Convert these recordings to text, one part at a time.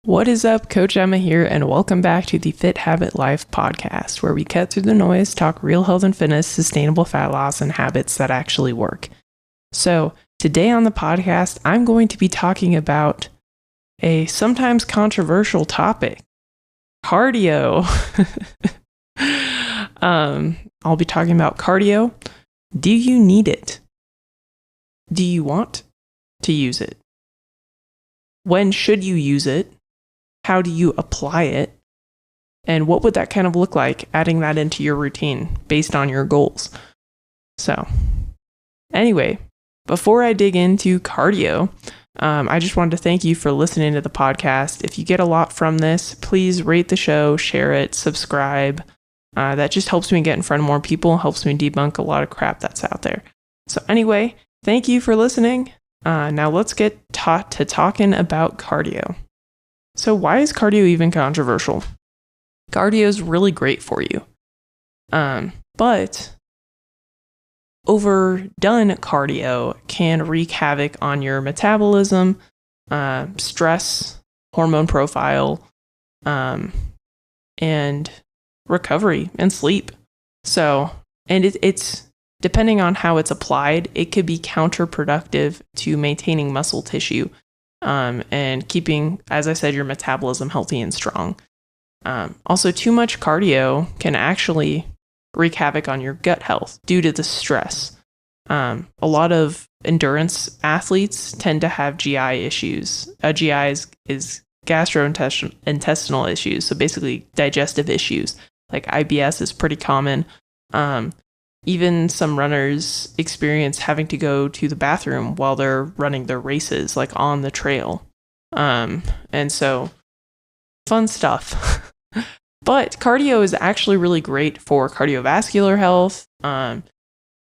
What is up? Coach Emma here, and welcome back to the Fit Habit Life podcast, where we cut through the noise, talk real health and fitness, sustainable fat loss, and habits that actually work. So today on the podcast, I'm going to be talking about a sometimes controversial topic, cardio. I'll be talking about cardio. Do you need it? Do you want to use it? When should you use it? How do you apply it? And what would that kind of look like, adding that into your routine based on your goals? So anyway, before I dig into cardio, I just wanted to thank you for listening to the podcast. If you get a lot from this, please rate the show, share it, subscribe. That just helps me get in front of more people, helps me debunk a lot of crap that's out there. So anyway, thank you for listening. Now let's get to talking about cardio. So why is cardio even controversial? Cardio is really great for you. But overdone cardio can wreak havoc on your metabolism, stress, hormone profile, and recovery and sleep. So, and it's depending on how it's applied, it could be counterproductive to maintaining muscle tissue. And keeping, as I said, your metabolism healthy and strong. Also, too much cardio can actually wreak havoc on your gut health due to the stress. A lot of endurance athletes tend to have GI issues. GI is gastrointestinal issues, so basically digestive issues. Like IBS is pretty common. Even some runners experience having to go to the bathroom while they're running their races, like on the trail. And so, fun stuff. But cardio is actually really great for cardiovascular health,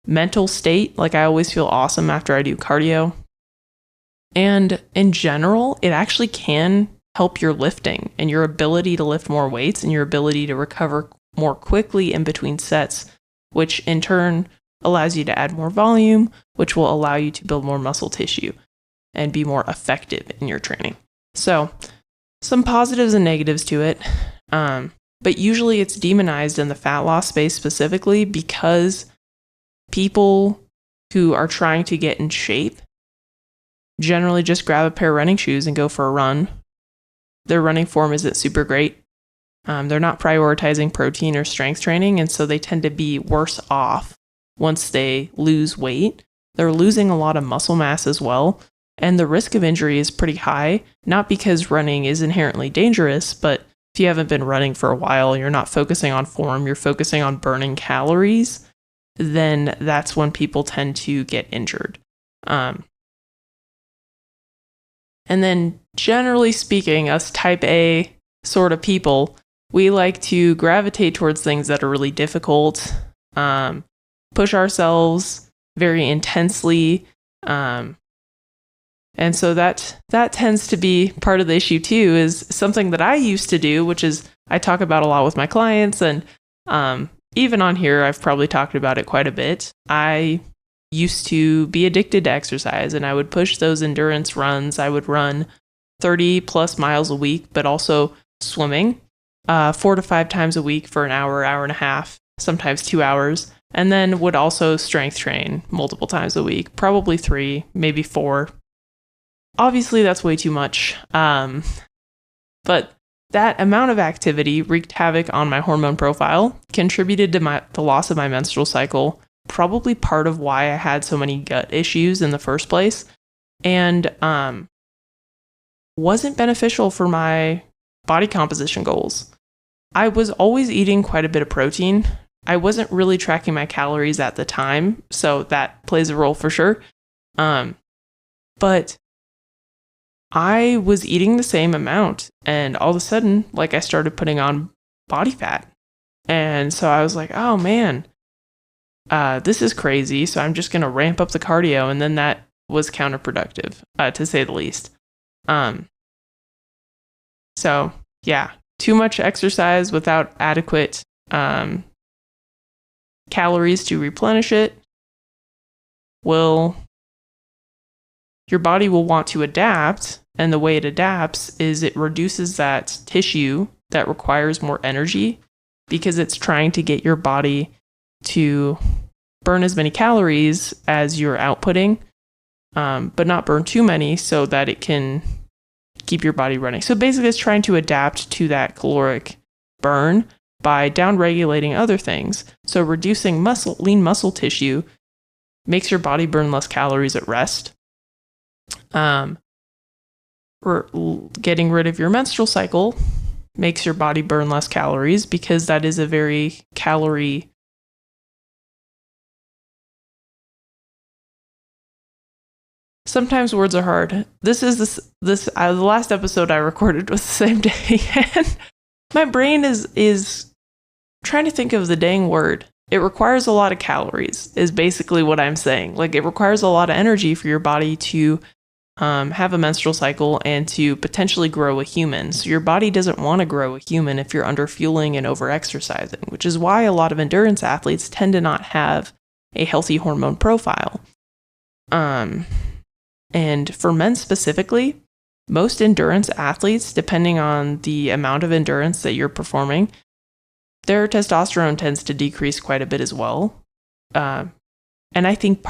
mental state. Like I always feel awesome after I do cardio. And in general, it actually can help your lifting and your ability to lift more weights and your ability to recover more quickly in between sets, which in turn allows you to add more volume, which will allow you to build more muscle tissue and be more effective in your training. So some positives and negatives to it. But usually it's demonized in the fat loss space specifically because people who are trying to get in shape generally just grab a pair of running shoes and go for a run. Their running form isn't super great. They're not prioritizing protein or strength training, and so they tend to be worse off once they lose weight. They're losing a lot of muscle mass as well, and the risk of injury is pretty high, not because running is inherently dangerous, but if you haven't been running for a while, you're not focusing on form, you're focusing on burning calories, then that's when people tend to get injured. And then generally speaking, us type A sort of people, we like to gravitate towards things that are really difficult, push ourselves very intensely. And so that tends to be part of the issue too, is something that I used to do, which is I talk about a lot with my clients. And even on here, I've probably talked about it quite a bit. I used to be addicted to exercise and I would push those endurance runs. I would run 30 plus miles a week, but also swimming 4 to 5 times a week for an hour, hour and a half, sometimes 2 hours, and then would also strength train multiple times a week, probably 3, maybe 4. Obviously, that's way too much. But that amount of activity wreaked havoc on my hormone profile, contributed to the loss of my menstrual cycle, probably part of why I had so many gut issues in the first place, and wasn't beneficial for my body composition goals. I was always eating quite a bit of protein. I wasn't really tracking my calories at the time, so that plays a role for sure. But I was eating the same amount, and all of a sudden, like, I started putting on body fat. And so I was like, oh man, this is crazy. So I'm just going to ramp up the cardio. And then that was counterproductive, to say the least. So yeah, too much exercise without adequate calories to replenish it will your body will want to adapt. And the way it adapts is it reduces that tissue that requires more energy because it's trying to get your body to burn as many calories as you're outputting, but not burn too many so that it can keep your body running. So basically it's trying to adapt to that caloric burn by downregulating other things. So reducing lean muscle tissue makes your body burn less calories at rest. Getting rid of your menstrual cycle makes your body burn less calories because that is a very calorie sometimes words are hard. The last episode I recorded was the same day, and my brain is trying to think of the dang word. It requires a lot of calories, is basically what I'm saying. Like, it requires a lot of energy for your body to have a menstrual cycle and to potentially grow a human. So your body doesn't want to grow a human if you're under fueling and over exercising, which is why a lot of endurance athletes tend to not have a healthy hormone profile. And for men specifically, most endurance athletes, depending on the amount of endurance that you're performing, their testosterone tends to decrease quite a bit as well. And I think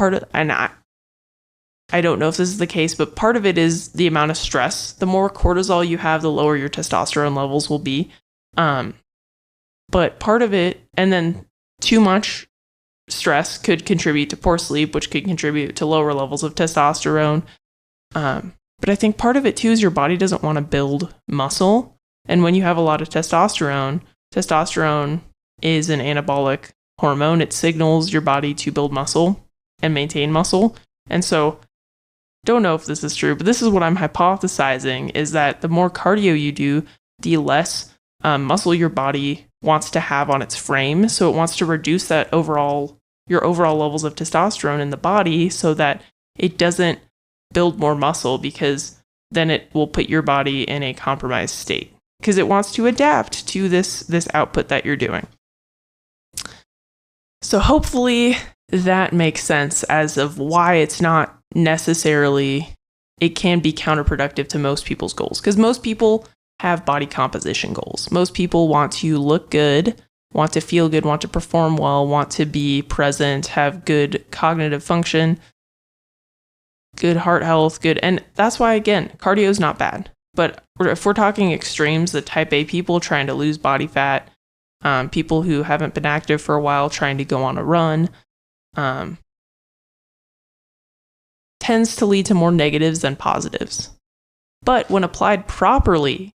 I don't know if this is the case, but part of it is the amount of stress. The more cortisol you have, the lower your testosterone levels will be. But part of it, and then too much stress could contribute to poor sleep, which could contribute to lower levels of testosterone. But I think part of it too is your body doesn't want to build muscle. And when you have a lot of testosterone is an anabolic hormone. It signals your body to build muscle and maintain muscle. And so, don't know if this is true, but this is what I'm hypothesizing, is that the more cardio you do, the less muscle your body wants to have on its frame. So it wants to reduce your overall levels of testosterone in the body so that it doesn't build more muscle, because then it will put your body in a compromised state because it wants to adapt to this output that you're doing. So hopefully that makes sense as of why it's not necessarily, it can be counterproductive to most people's goals, because most people have body composition goals. Most people want to look good, want to feel good, want to perform well, want to be present, have good cognitive function, good heart health, and that's why, again, cardio is not bad. But if we're talking extremes, the type A people trying to lose body fat, people who haven't been active for a while trying to go on a run, tends to lead to more negatives than positives. But when applied properly,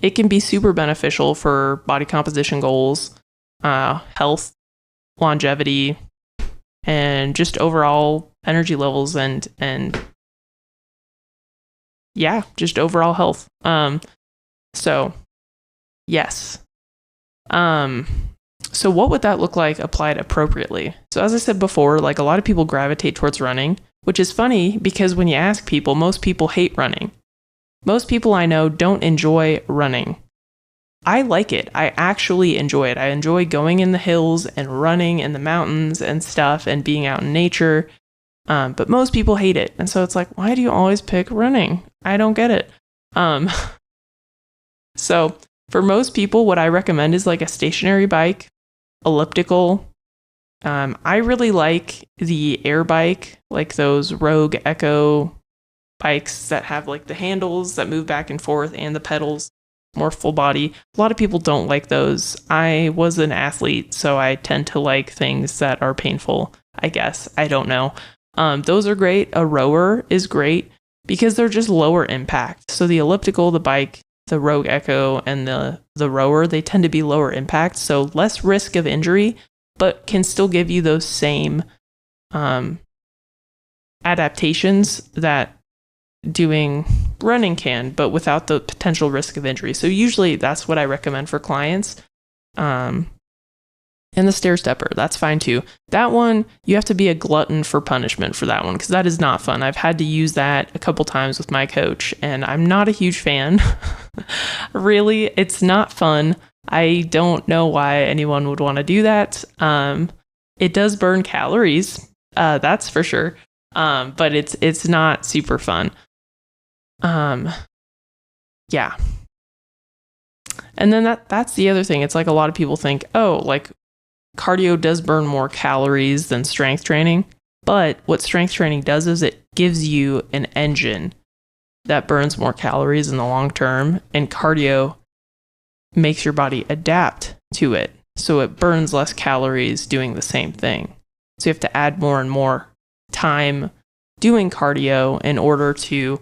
it can be super beneficial for body composition goals, health, longevity, and just overall energy levels and yeah, just overall health. So yes. So what would that look like applied appropriately? So as I said before, like, a lot of people gravitate towards running, which is funny because when you ask people, most people hate running. Most people I know don't enjoy running. I like it. I actually enjoy it. I enjoy going in the hills and running in the mountains and stuff and being out in nature. But most people hate it. And so it's like, why do you always pick running? I don't get it. So for most people, what I recommend is like a stationary bike, elliptical. I really like the air bike, like those Rogue Echo bikes that have like the handles that move back and forth and the pedals, more full body. A lot of people don't like those. I was an athlete, so I tend to like things that are painful, I guess. I don't know. Those are great. A rower is great because they're just lower impact. So the elliptical, the bike, the Rogue Echo, and the rower, they tend to be lower impact, so less risk of injury, but can still give you those same adaptations that doing running can, but without the potential risk of injury. So usually that's what I recommend for clients. And the stair stepper, that's fine too. That one, you have to be a glutton for punishment for that one, because that is not fun. I've had to use that a couple times with my coach, and I'm not a huge fan. Really, it's not fun. I don't know why anyone would want to do that. It does burn calories, that's for sure. But it's not super fun. Yeah. And then that's the other thing. It's like a lot of people think, oh, like cardio does burn more calories than strength training. But what strength training does is it gives you an engine that burns more calories in the long term, and cardio makes your body adapt to it. So it burns less calories doing the same thing. So you have to add more and more time doing cardio in order to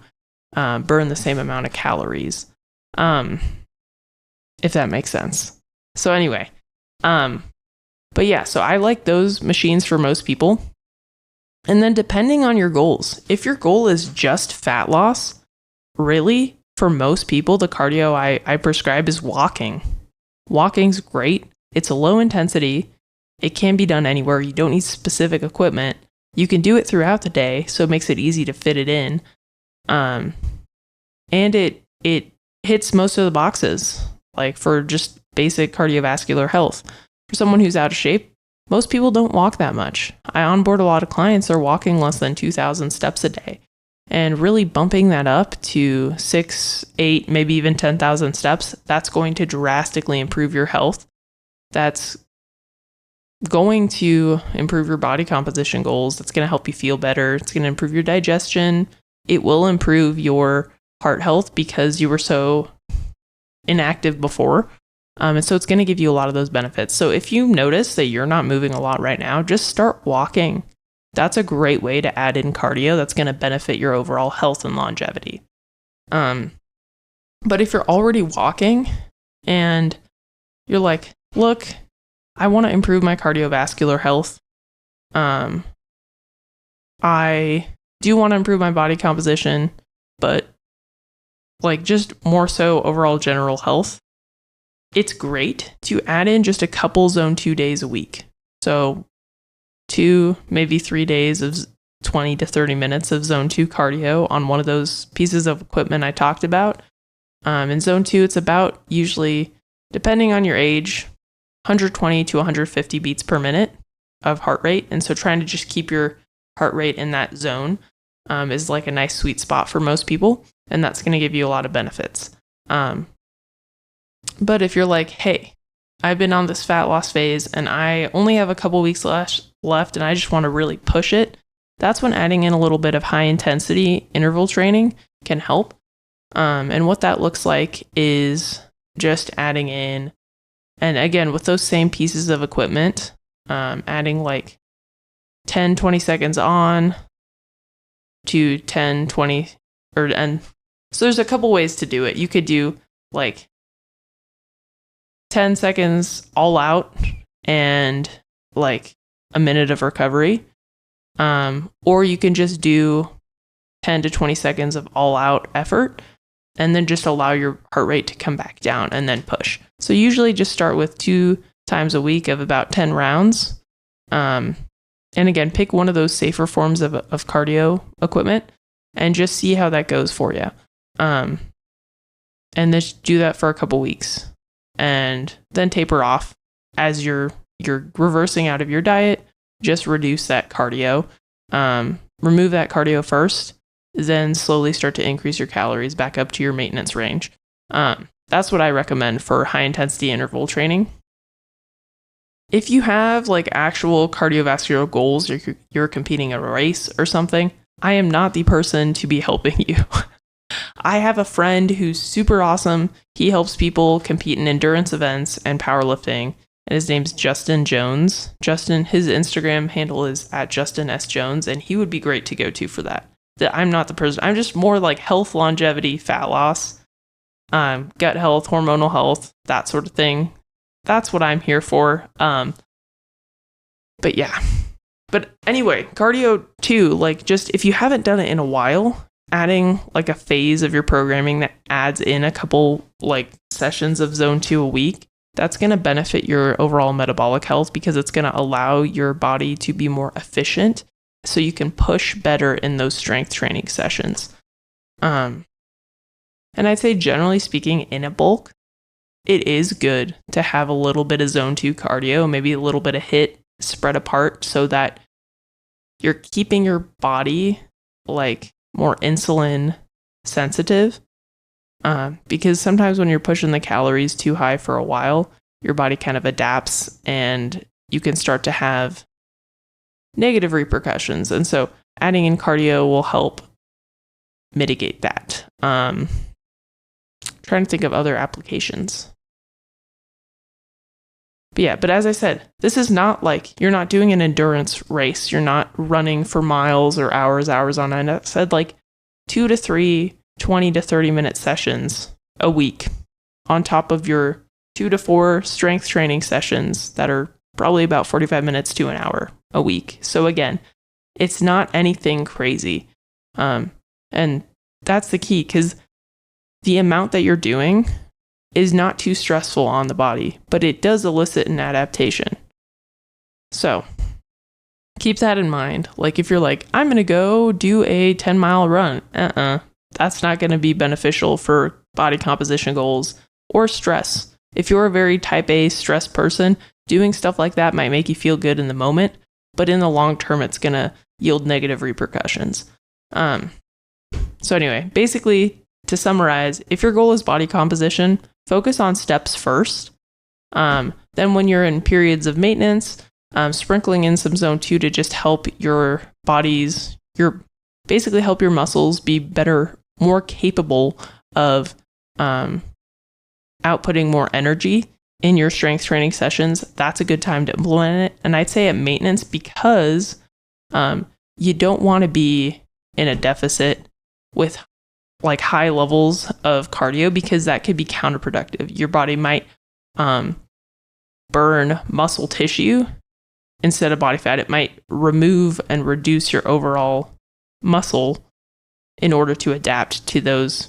burn the same amount of calories. If that makes sense. So anyway, but yeah, so I like those machines for most people. And then depending on your goals, if your goal is just fat loss, really, for most people, the cardio I prescribe is walking. Walking's great. It's a low intensity. It can be done anywhere. You don't need specific equipment. You can do it throughout the day, so it makes it easy to fit it in. And it hits most of the boxes, like for just basic cardiovascular health. For someone who's out of shape, most people don't walk that much. I onboard a lot of clients that are walking less than 2,000 steps a day. And really bumping that up to 6, 8, maybe even 10,000 steps, that's going to drastically improve your health. That's going to improve your body composition goals. That's going to help you feel better. It's going to improve your digestion. It will improve your heart health because you were so inactive before. And so it's going to give you a lot of those benefits. So if you notice that you're not moving a lot right now, just start walking. That's a great way to add in cardio that's going to benefit your overall health and longevity. But if you're already walking and you're like, look, I want to improve my cardiovascular health. I do want to improve my body composition, but like just more so overall general health. It's great to add in just a couple zone 2 days a week. So 2, maybe 3 days of 20 to 30 minutes of zone 2 cardio on one of those pieces of equipment I talked about. In zone 2, it's about usually, depending on your age, 120 to 150 beats per minute of heart rate. And so trying to just keep your heart rate in that zone is like a nice sweet spot for most people. And that's going to give you a lot of benefits. But if you're like, hey, I've been on this fat loss phase and I only have a couple weeks left and I just want to really push it, that's when adding in a little bit of high intensity interval training can help. And what that looks like is just adding in, and again, with those same pieces of equipment, adding like 10, 20 seconds on to 10, 20, and so there's a couple ways to do it. You could do like 10 seconds all out and like a minute of recovery. Or you can just do 10 to 20 seconds of all out effort and then just allow your heart rate to come back down and then push. So usually just start with 2 times a week of about 10 rounds. And again, pick one of those safer forms of cardio equipment and just see how that goes for you. And just do that for a couple weeks and then taper off as you're reversing out of your diet. Just reduce that cardio. Remove that cardio first, then slowly start to increase your calories back up to your maintenance range. That's what I recommend for high intensity interval training. If you have like actual cardiovascular goals, you're competing in a race or something, I am not the person to be helping you. I have a friend who's super awesome. He helps people compete in endurance events and powerlifting. And his name's Justin Jones. Justin, his Instagram handle is @JustinSJones, and he would be great to go to for that. I'm not the person. I'm just more like health, longevity, fat loss, gut health, hormonal health, that sort of thing. That's what I'm here for. But yeah. But anyway, cardio too, like just if you haven't done it in a while, adding like a phase of your programming that adds in a couple like sessions of zone 2 a week, that's going to benefit your overall metabolic health because it's going to allow your body to be more efficient so you can push better in those strength training sessions. And I'd say generally speaking, in a bulk, it is good to have a little bit of zone 2 cardio, maybe a little bit of HIIT spread apart so that you're keeping your body like more insulin sensitive. Because sometimes when you're pushing the calories too high for a while, your body kind of adapts and you can start to have negative repercussions. And so adding in cardio will help mitigate that. Trying to think of other applications. But as I said, this is not like you're not doing an endurance race. You're not running for miles or hours on end. I said like 2 to 3 20 to 30 minute sessions a week on top of your 2 to 4 strength training sessions that are probably about 45 minutes to an hour a week. So again, it's not anything crazy. And that's the key, because the amount that you're doing is not too stressful on the body, but it does elicit an adaptation. So keep that in mind. Like if you're like, I'm going to go do a 10-mile run. That's not going to be beneficial for body composition goals or stress. If you're a very type A stress person, doing stuff like that might make you feel good in the moment, but in the long term, it's going to yield negative repercussions. So anyway, basically, to summarize, if your goal is body composition, focus on steps first. Then when you're in periods of maintenance, sprinkling in some zone 2 to just help your help your muscles be better, more capable of outputting more energy in your strength training sessions. That's a good time to implement it. And I'd say at maintenance, because you don't want to be in a deficit with like high levels of cardio, because that could be counterproductive. Your body might burn muscle tissue instead of body fat. It might remove and reduce your overall muscle in order to adapt to those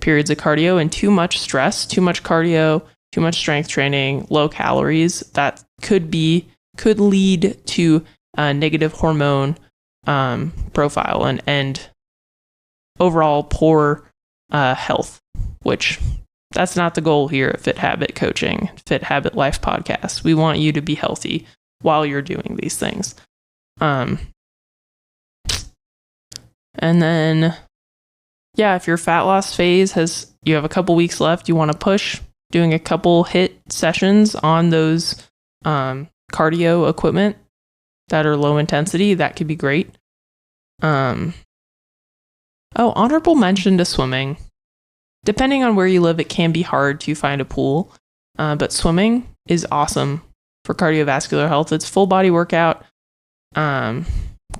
periods of cardio. And too much stress, too much cardio, too much strength training, low calories, that could lead to a negative hormone profile and overall poor health, which that's not the goal here at Fit Habit Coaching, Fit Habit Life Podcast. We want you to be healthy while you're doing these things. And then, if your fat loss phase you have a couple weeks left, you want to push doing a couple HIIT sessions on those cardio equipment that are low intensity, that could be great. Honorable mention to swimming. Depending on where you live, it can be hard to find a pool, but swimming is awesome for cardiovascular health. It's full body workout.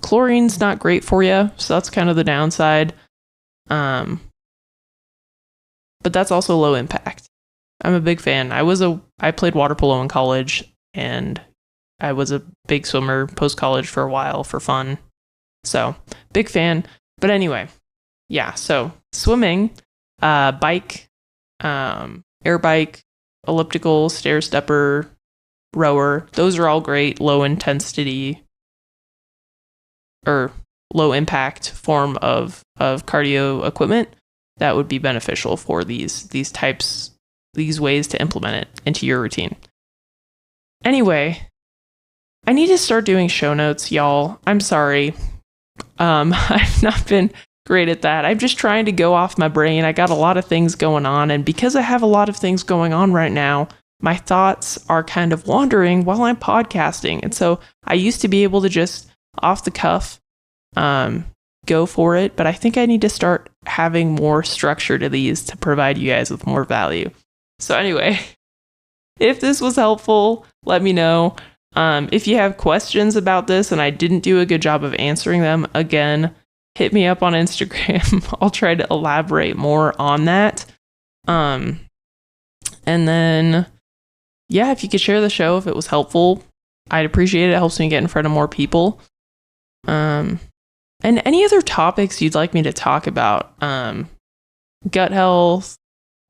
Chlorine's not great for you, so that's kind of the downside. But that's also low impact. I'm a big fan. I played water polo in college, and I was a big swimmer post-college for a while for fun. So, big fan. But anyway, so swimming, bike, air bike, elliptical, stair stepper, rower, those are all great low intensity or low impact form of cardio equipment that would be beneficial for these ways to implement it into your routine. Anyway, I need to start doing show notes, y'all. I'm sorry. I've not been great at that. I'm just trying to go off my brain. I got a lot of things going on, and because I have a lot of things going on right now, my thoughts are kind of wandering while I'm podcasting. And so I used to be able to just off the cuff go for it, but I think I need to start having more structure to these to provide you guys with more value. So anyway, if this was helpful, let me know. If you have questions about this and I didn't do a good job of answering them, again, hit me up on Instagram. I'll try to elaborate more on that. And then, if you could share the show if it was helpful, I'd appreciate it. It helps me get in front of more people. And any other topics you'd like me to talk about, gut health,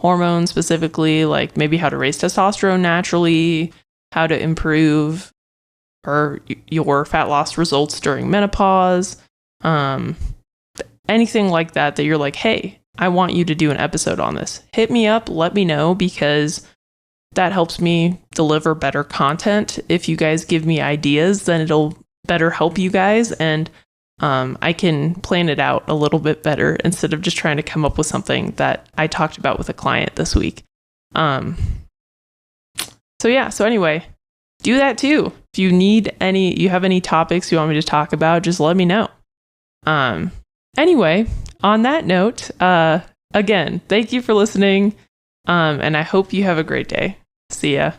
hormones specifically, like maybe how to raise testosterone naturally, how to improve your fat loss results during menopause, anything like that you're like, hey, I want you to do an episode on this. Hit me up, let me know, because that helps me deliver better content. If you guys give me ideas, then it'll better help you guys, and I can plan it out a little bit better instead of just trying to come up with something that I talked about with a client this week. So anyway, do that too. If you have any topics you want me to talk about, just let me know. Anyway, on that note, again, thank you for listening. And I hope you have a great day. See ya.